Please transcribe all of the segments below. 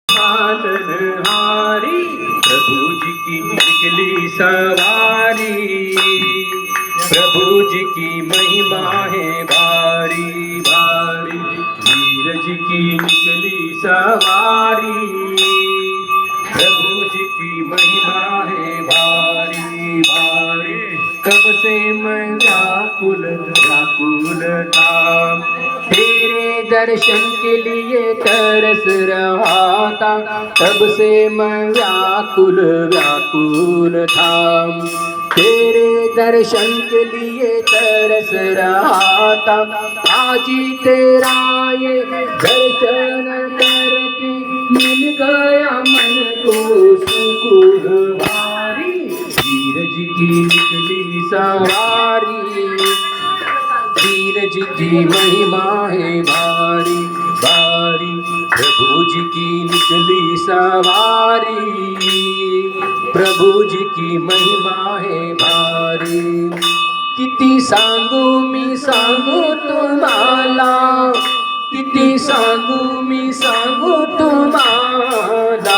पालनहारी प्रभु जी की निकली सवारी, प्रभु जी की महिमा है भारी भारी, वीर जी की निकली सवारी, प्रभु जी की महिमा है भारी भारी। कब से मैं व्याकुल व्याकुल था, तेरे दर्शन के लिए तरस रहा था। तब से मैं व्याकुल व्याकुल था, तेरे दर्शन के लिए तरस रहा था। आज तेरा ये दर्शन करके मिल गया मन को सुकून भारी, वीर जी की निकली सवारी, वीर जी की महिमा है भारी भारी, प्रभु जी की निकली सवारी, प्रभु जी की महिमा है भारी। किती सांगू मी सांगू तुम्हाला, किती सांगू मी सांगू तुम्हाला,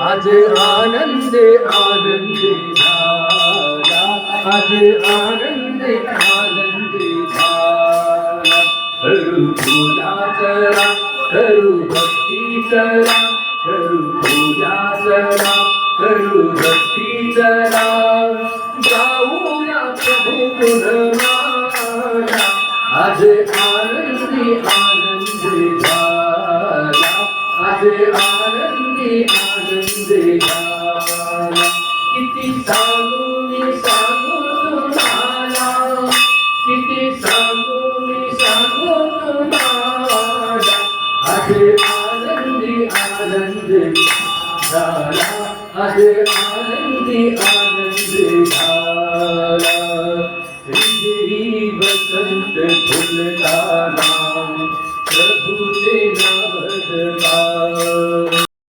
आज आनंद आनंद झाला, आज आनंद आनंद झाला। करू पूजा जरा, करू भक्ती जरा, करू पूजा जरा, करू भक्ती जरा, गाऊया प्रभु गुणगान, आज आनंदी आनंद झाला, आज आनंदी आनंद झाला। किती सांगू मी सांगू तुम्हाला, किती सांगू मी सांगू तुम्हाला, आज आनंदी आनंद झाला, आज आनंदी आनंद झाला। हिरवी वसंत फुलताना